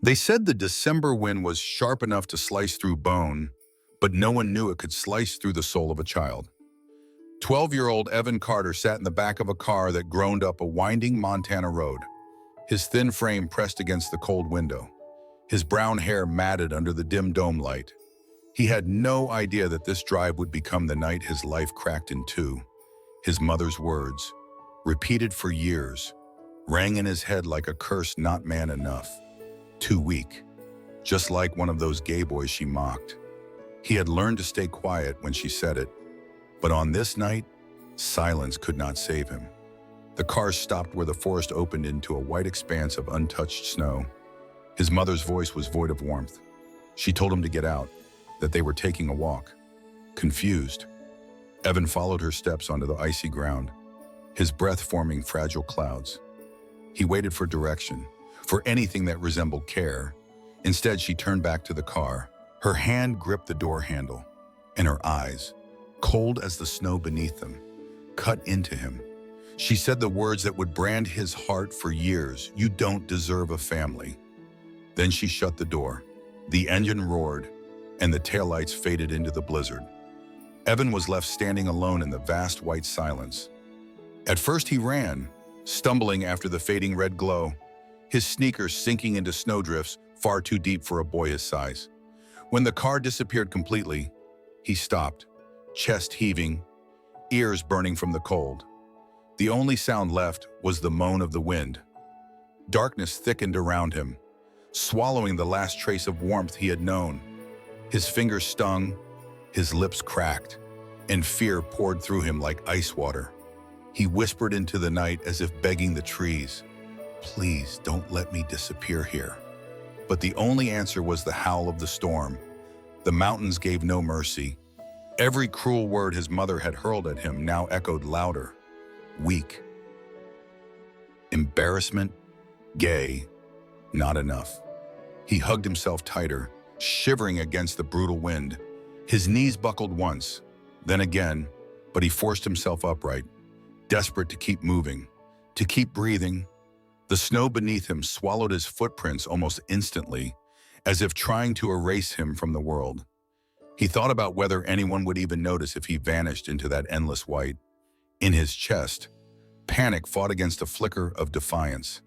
They said the December wind was sharp enough to slice through bone, but no one knew it could slice through the soul of a child. 12-year-old Evan Carter sat in the back of a car that groaned up a winding Montana road, his thin frame pressed against the cold window, his brown hair matted under the dim dome light. He had no idea that this drive would become the night his life cracked in two. His mother's words, repeated for years, rang in his head like a curse not man enough. Too weak, just like one of those gay boys she mocked. He had learned to stay quiet when she said it, but on this night, silence could not save him. The car stopped where the forest opened into a white expanse of untouched snow. His mother's voice was void of warmth. She told him to get out, that they were taking a walk. Confused, Evan followed her steps onto the icy ground, his breath forming fragile clouds. He waited for direction, for anything that resembled care. Instead, she turned back to the car. Her hand gripped the door handle, and her eyes, cold as the snow beneath them, cut into him. She said the words that would brand his heart for years: "You don't deserve a family." Then she shut the door. The engine roared, and the taillights faded into the blizzard. Evan was left standing alone in the vast white silence. At first he ran, stumbling after the fading red glow, his sneakers sinking into snowdrifts far too deep for a boy his size. When the car disappeared completely, he stopped, chest heaving, ears burning from the cold. The only sound left was the moan of the wind. Darkness thickened around him, swallowing the last trace of warmth he had known. His fingers stung, his lips cracked, and fear poured through him like ice water. He whispered into the night as if begging the trees, "Please don't let me disappear here." But the only answer was the howl of the storm. The mountains gave no mercy. Every cruel word his mother had hurled at him now echoed louder. Weak. Embarrassment. Gay. Not enough. He hugged himself tighter, shivering against the brutal wind. His knees buckled once, then again, but he forced himself upright, desperate to keep moving, to keep breathing. The snow beneath him swallowed his footprints almost instantly, as if trying to erase him from the world. He thought about whether anyone would even notice if he vanished into that endless white. In his chest, panic fought against a flicker of defiance.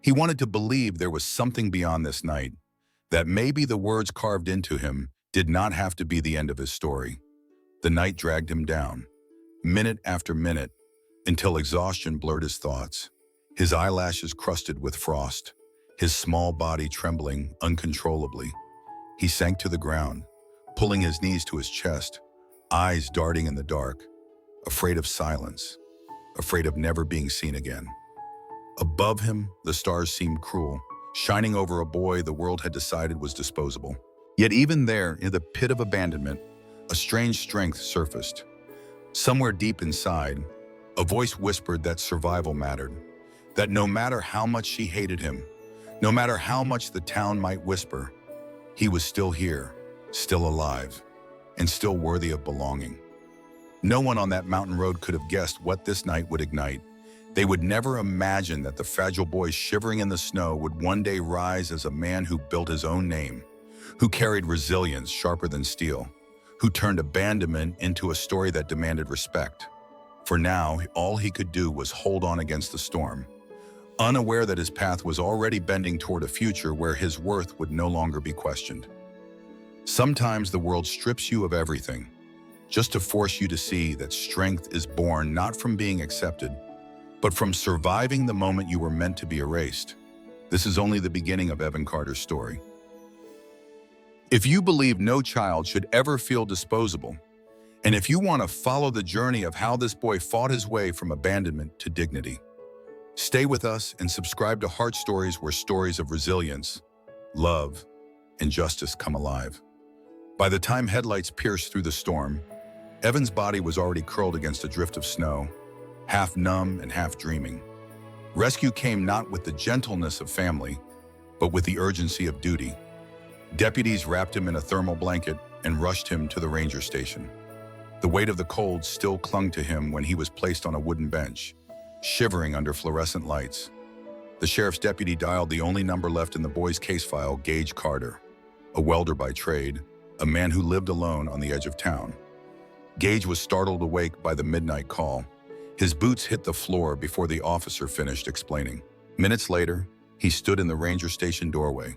He wanted to believe there was something beyond this night, that maybe the words carved into him did not have to be the end of his story. The night dragged him down, minute after minute, until exhaustion blurred his thoughts. His eyelashes crusted with frost, his small body trembling uncontrollably. He sank to the ground, pulling his knees to his chest, eyes darting in the dark, afraid of silence, afraid of never being seen again. Above him, the stars seemed cruel, shining over a boy the world had decided was disposable. Yet even there, in the pit of abandonment, a strange strength surfaced. Somewhere deep inside, a voice whispered that survival mattered, that no matter how much she hated him, no matter how much the town might whisper, he was still here, still alive, and still worthy of belonging. No one on that mountain road could have guessed what this night would ignite. They would never imagine that the fragile boy shivering in the snow would one day rise as a man who built his own name, who carried resilience sharper than steel, who turned abandonment into a story that demanded respect. For now, all he could do was hold on against the storm, unaware that his path was already bending toward a future where his worth would no longer be questioned. Sometimes the world strips you of everything, just to force you to see that strength is born not from being accepted, but from surviving the moment you were meant to be erased. This is only the beginning of Evan Carter's story. If you believe no child should ever feel disposable, and if you want to follow the journey of how this boy fought his way from abandonment to dignity, stay with us and subscribe to Heart Stories, where stories of resilience, love, and justice come alive. By the time headlights pierced through the storm, Evan's body was already curled against a drift of snow, half numb and half dreaming. Rescue came not with the gentleness of family, but with the urgency of duty. Deputies wrapped him in a thermal blanket and rushed him to the ranger station. The weight of the cold still clung to him when he was placed on a wooden bench, shivering under fluorescent lights. The sheriff's deputy dialed the only number left in the boy's case file, Gage Carter, a welder by trade, a man who lived alone on the edge of town. Gage was startled awake by the midnight call. His boots hit the floor before the officer finished explaining. Minutes later, he stood in the ranger station doorway,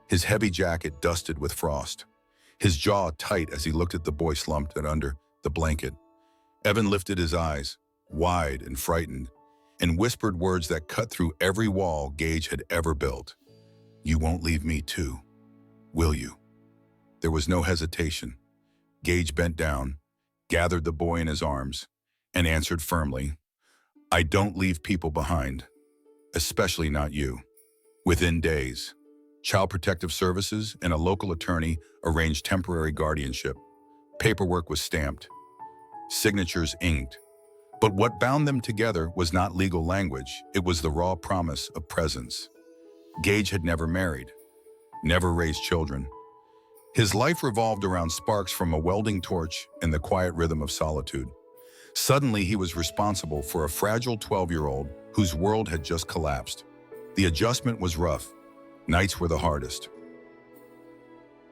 his heavy jacket dusted with frost, his jaw tight as he looked at the boy slumped under the blanket. Evan lifted his eyes, wide and frightened, and whispered words that cut through every wall Gage had ever built. "You won't leave me too, will you?" There was no hesitation. Gage bent down, gathered the boy in his arms, and answered firmly, "I don't leave people behind, especially not you." Within days, Child Protective Services and a local attorney arranged temporary guardianship. Paperwork was stamped, signatures inked. But what bound them together was not legal language, it was the raw promise of presence. Gage had never married, never raised children. His life revolved around sparks from a welding torch and the quiet rhythm of solitude. Suddenly, he was responsible for a fragile 12-year-old whose world had just collapsed. The adjustment was rough. Nights were the hardest.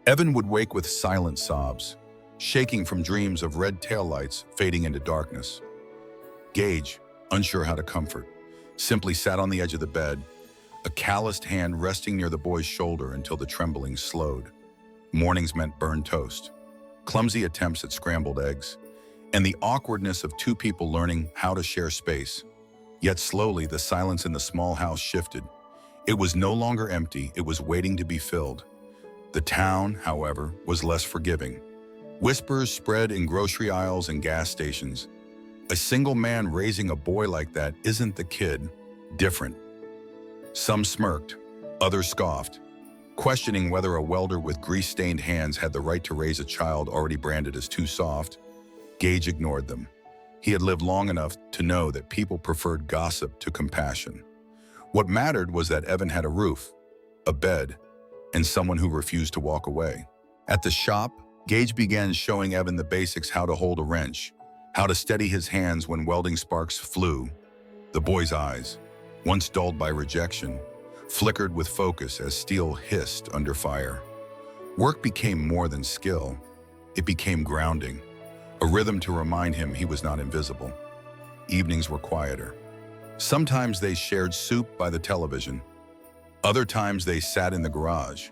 Evan would wake with silent sobs, shaking from dreams of red taillights fading into darkness. Gage, unsure how to comfort, simply sat on the edge of the bed, a calloused hand resting near the boy's shoulder until the trembling slowed. Mornings meant burned toast, clumsy attempts at scrambled eggs, and the awkwardness of two people learning how to share space. Yet slowly, the silence in the small house shifted. It was no longer empty, it was waiting to be filled. The town, however, was less forgiving. Whispers spread in grocery aisles and gas stations. A single man raising a boy like that isn't the kid, different. Some smirked, others scoffed, questioning whether a welder with grease-stained hands had the right to raise a child already branded as too soft. Gage ignored them. He had lived long enough to know that people preferred gossip to compassion. What mattered was that Evan had a roof, a bed, and someone who refused to walk away. At the shop, Gage began showing Evan the basics: how to hold a wrench, how to steady his hands when welding sparks flew. The boy's eyes, once dulled by rejection, flickered with focus as steel hissed under fire. Work became more than skill. It became grounding, a rhythm to remind him he was not invisible. Evenings were quieter. Sometimes they shared soup by the television. Other times they sat in the garage,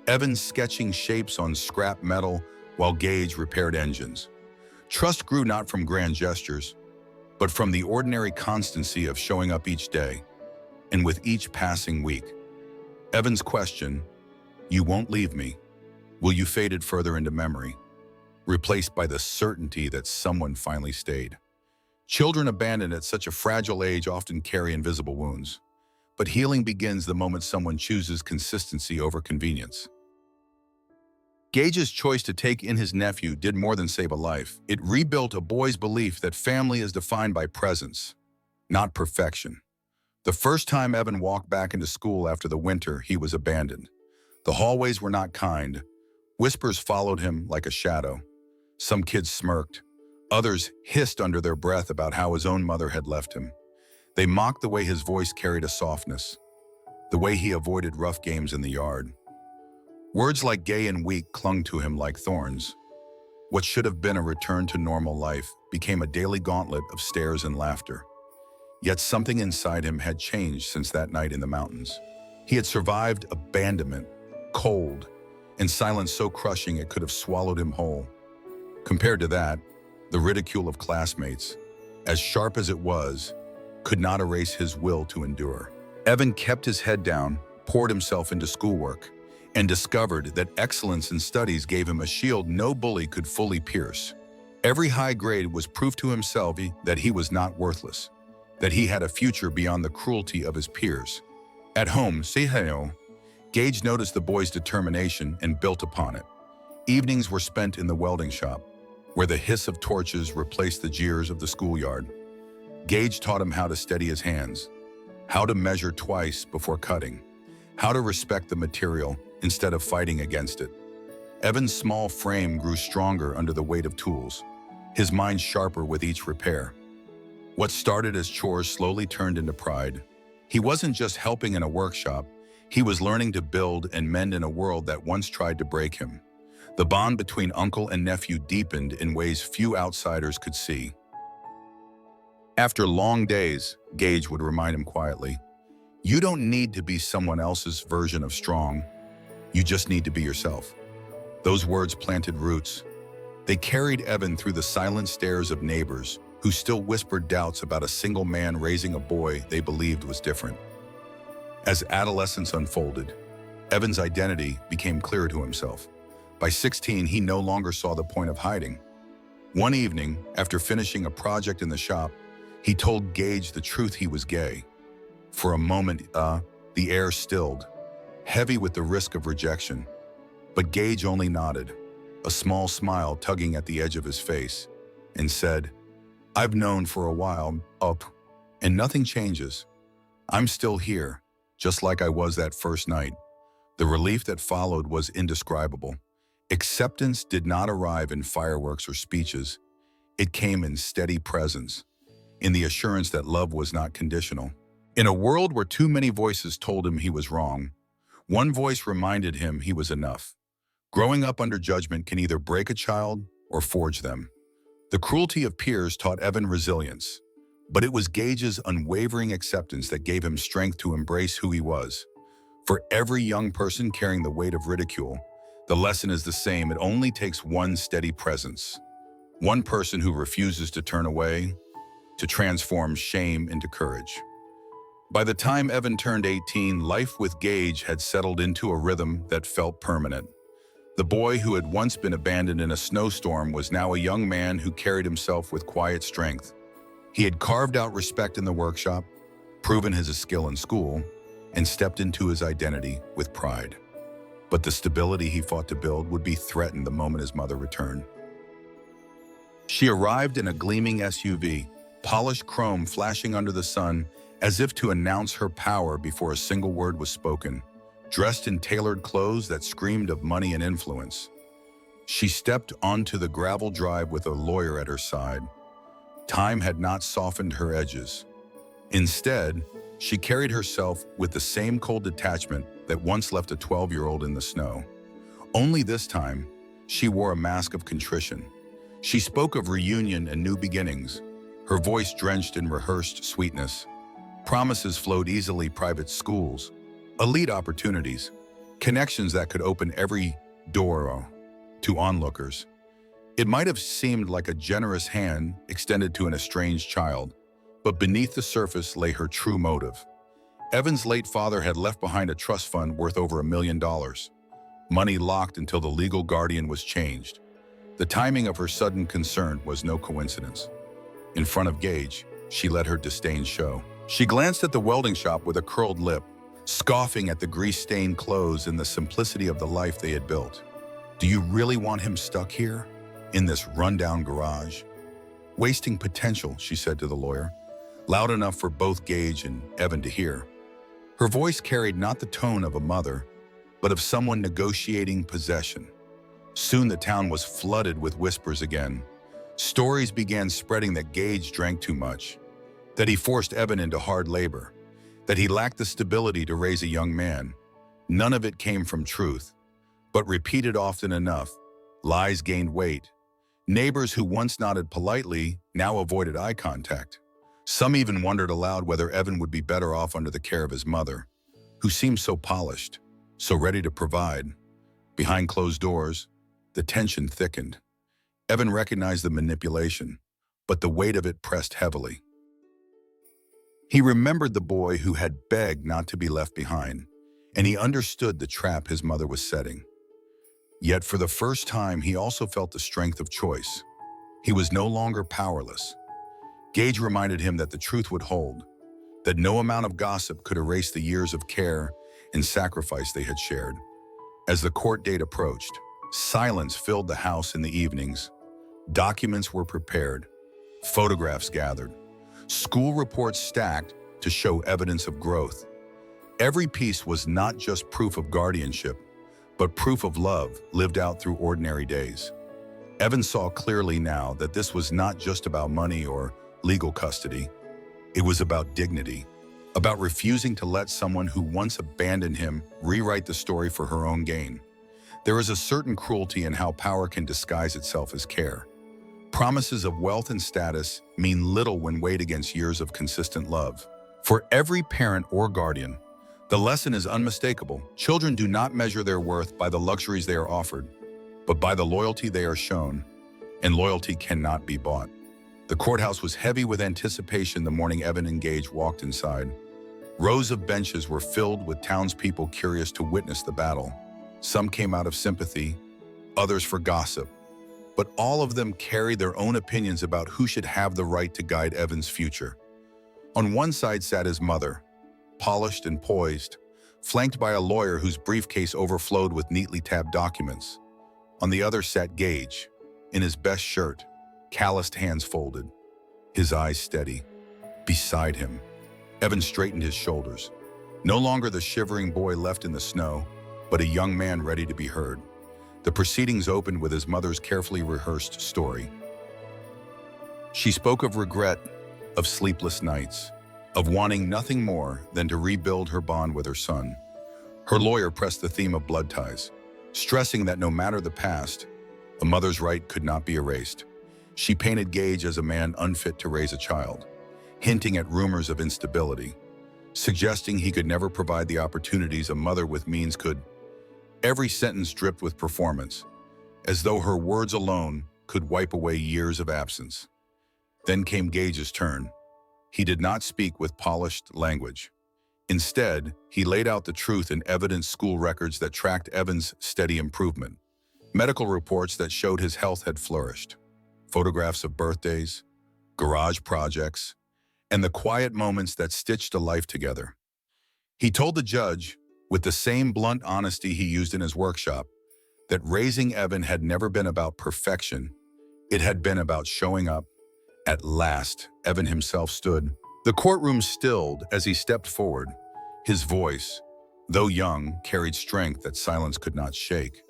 Evan sketching shapes on scrap metal while Gage repaired engines. Trust grew not from grand gestures, but from the ordinary constancy of showing up each day. And with each passing week, Evan's question, "You won't leave me, will you?" faded further into memory, replaced by the certainty that someone finally stayed. Children abandoned at such a fragile age often carry invisible wounds, but healing begins the moment someone chooses consistency over convenience. Gage's choice to take in his nephew did more than save a life. It rebuilt a boy's belief that family is defined by presence, not perfection. The first time Evan walked back into school after the winter, he was abandoned. The hallways were not kind. Whispers followed him like a shadow. Some kids smirked. Others hissed under their breath about how his own mother had left him. They mocked the way his voice carried a softness, the way he avoided rough games in the yard. Words like gay and weak clung to him like thorns. What should have been a return to normal life became a daily gauntlet of stares and laughter. Yet something inside him had changed since that night in the mountains. He had survived abandonment, cold, and silence so crushing it could have swallowed him whole. Compared to that, the ridicule of classmates, as sharp as it was, could not erase his will to endure. Evan kept his head down, poured himself into schoolwork, and discovered that excellence in studies gave him a shield no bully could fully pierce. Every high grade was proof to himself that he was not worthless, that he had a future beyond the cruelty of his peers. At home, Gage noticed the boy's determination and built upon it. Evenings were spent in the welding shop, where the hiss of torches replaced the jeers of the schoolyard. Gage taught him how to steady his hands, how to measure twice before cutting, how to respect the material instead of fighting against it. Evan's small frame grew stronger under the weight of tools, his mind sharper with each repair. What started as chores slowly turned into pride. He wasn't just helping in a workshop, he was learning to build and mend in a world that once tried to break him. The bond between uncle and nephew deepened in ways few outsiders could see. After long days, Gage would remind him quietly, "You don't need to be someone else's version of strong. You just need to be yourself." Those words planted roots. They carried Evan through the silent stares of neighbors who still whispered doubts about a single man raising a boy they believed was different. As adolescence unfolded, Evan's identity became clearer to himself. By 16, he no longer saw the point of hiding. One evening, after finishing a project in the shop, he told Gage the truth: he was gay. For a moment, the air stilled, heavy with the risk of rejection. But Gage only nodded, a small smile tugging at the edge of his face, and said, "I've known for a while, and nothing changes. I'm still here, just like I was that first night." The relief that followed was indescribable. Acceptance did not arrive in fireworks or speeches. It came in steady presence, in the assurance that love was not conditional. In a world where too many voices told him he was wrong, one voice reminded him he was enough. Growing up under judgment can either break a child or forge them. The cruelty of peers taught Evan resilience, but it was Gage's unwavering acceptance that gave him strength to embrace who he was. For every young person carrying the weight of ridicule, the lesson is the same: it only takes one steady presence, one person who refuses to turn away, to transform shame into courage. By the time Evan turned 18, life with Gage had settled into a rhythm that felt permanent. The boy who had once been abandoned in a snowstorm was now a young man who carried himself with quiet strength. He had carved out respect in the workshop, proven his skill in school, and stepped into his identity with pride. But the stability he fought to build would be threatened the moment his mother returned. She arrived in a gleaming SUV, polished chrome flashing under the sun, as if to announce her power before a single word was spoken. Dressed in tailored clothes that screamed of money and influence, she stepped onto the gravel drive with a lawyer at her side. Time had not softened her edges. Instead, she carried herself with the same cold detachment that once left a 12-year-old in the snow. Only this time, she wore a mask of contrition. She spoke of reunion and new beginnings, her voice drenched in rehearsed sweetness. Promises flowed easily: private schools, elite opportunities, connections that could open every door to onlookers. It might have seemed like a generous hand extended to an estranged child, but beneath the surface lay her true motive. Evan's late father had left behind a trust fund worth over $1 million, money locked until the legal guardian was changed. The timing of her sudden concern was no coincidence. In front of Gage, she let her disdain show. She glanced at the welding shop with a curled lip, scoffing at the grease-stained clothes and the simplicity of the life they had built. "Do you really want him stuck here, in this rundown garage? Wasting potential," she said to the lawyer, loud enough for both Gage and Evan to hear. Her voice carried not the tone of a mother, but of someone negotiating possession. Soon the town was flooded with whispers again. Stories began spreading that Gage drank too much, that he forced Evan into hard labor, that he lacked the stability to raise a young man. None of it came from truth, but repeated often enough, lies gained weight. Neighbors who once nodded politely now avoided eye contact. Some even wondered aloud whether Evan would be better off under the care of his mother, who seemed so polished, so ready to provide. Behind closed doors, the tension thickened. Evan recognized the manipulation, but the weight of it pressed heavily. He remembered the boy who had begged not to be left behind, and he understood the trap his mother was setting. Yet for the first time, he also felt the strength of choice. He was no longer powerless. Gage reminded him that the truth would hold, that no amount of gossip could erase the years of care and sacrifice they had shared. As the court date approached, silence filled the house in the evenings. Documents were prepared, photographs gathered, school reports stacked to show evidence of growth. Every piece was not just proof of guardianship, but proof of love lived out through ordinary days. Evan saw clearly now that this was not just about money or legal custody. It was about dignity, about refusing to let someone who once abandoned him rewrite the story for her own gain. There is a certain cruelty in how power can disguise itself as care. Promises of wealth and status mean little when weighed against years of consistent love. For every parent or guardian, the lesson is unmistakable. Children do not measure their worth by the luxuries they are offered, but by the loyalty they are shown, and loyalty cannot be bought. The courthouse was heavy with anticipation the morning Evan and Gage walked inside. Rows of benches were filled with townspeople curious to witness the battle. Some came out of sympathy, others for gossip, but all of them carried their own opinions about who should have the right to guide Evan's future. On one side sat his mother, polished and poised, flanked by a lawyer whose briefcase overflowed with neatly tabbed documents. On the other sat Gage, in his best shirt, calloused hands folded, his eyes steady. Beside him, Evan straightened his shoulders. No longer the shivering boy left in the snow, but a young man ready to be heard. The proceedings opened with his mother's carefully rehearsed story. She spoke of regret, of sleepless nights, of wanting nothing more than to rebuild her bond with her son. Her lawyer pressed the theme of blood ties, stressing that no matter the past, a mother's right could not be erased. She painted Gage as a man unfit to raise a child, hinting at rumors of instability, suggesting he could never provide the opportunities a mother with means could. Every sentence dripped with performance, as though her words alone could wipe away years of absence. Then came Gage's turn. He did not speak with polished language. Instead, he laid out the truth in evidenced school records that tracked Evan's steady improvement, medical reports that showed his health had flourished, photographs of birthdays, garage projects, and the quiet moments that stitched a life together. He told the judge, with the same blunt honesty he used in his workshop, that raising Evan had never been about perfection. It had been about showing up. At last, Evan himself stood. The courtroom stilled as he stepped forward. His voice, though young, carried strength that silence could not shake.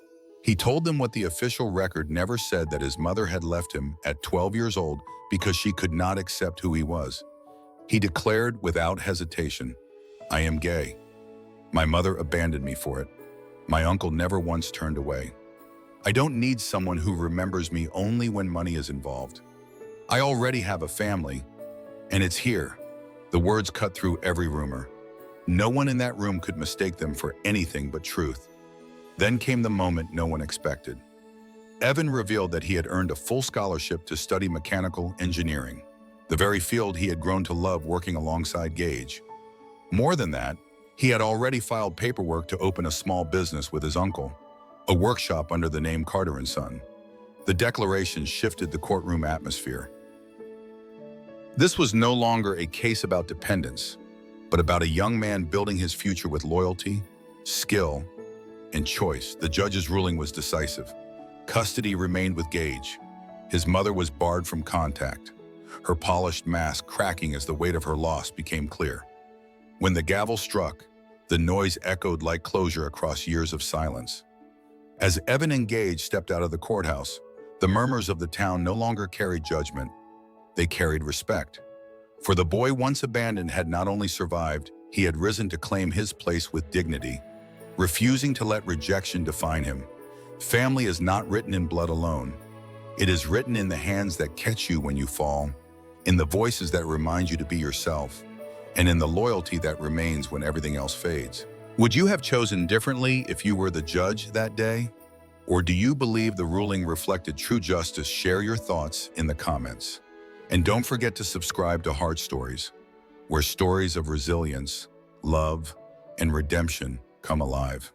He told them what the official record never said, that his mother had left him at 12 years old because she could not accept who he was. He declared without hesitation, "I am gay. My mother abandoned me for it. My uncle never once turned away. I don't need someone who remembers me only when money is involved. I already have a family, and it's here." The words cut through every rumor. No one in that room could mistake them for anything but truth. Then came the moment no one expected. Evan revealed that he had earned a full scholarship to study mechanical engineering, the very field he had grown to love working alongside Gage. More than that, he had already filed paperwork to open a small business with his uncle, a workshop under the name Carter & Son. The declaration shifted the courtroom atmosphere. This was no longer a case about dependence, but about a young man building his future with loyalty, skill, and choice. The judge's ruling was decisive. Custody remained with Gage. His mother was barred from contact, her polished mask cracking as the weight of her loss became clear. When the gavel struck, the noise echoed like closure across years of silence. As Evan and Gage stepped out of the courthouse, the murmurs of the town no longer carried judgment. They carried respect. For the boy once abandoned had not only survived, he had risen to claim his place with dignity, refusing to let rejection define him. Family is not written in blood alone. It is written in the hands that catch you when you fall, in the voices that remind you to be yourself, and in the loyalty that remains when everything else fades. Would you have chosen differently if you were the judge that day? Or do you believe the ruling reflected true justice? Share your thoughts in the comments. And don't forget to subscribe to Heart Stories, where stories of resilience, love, and redemption come alive.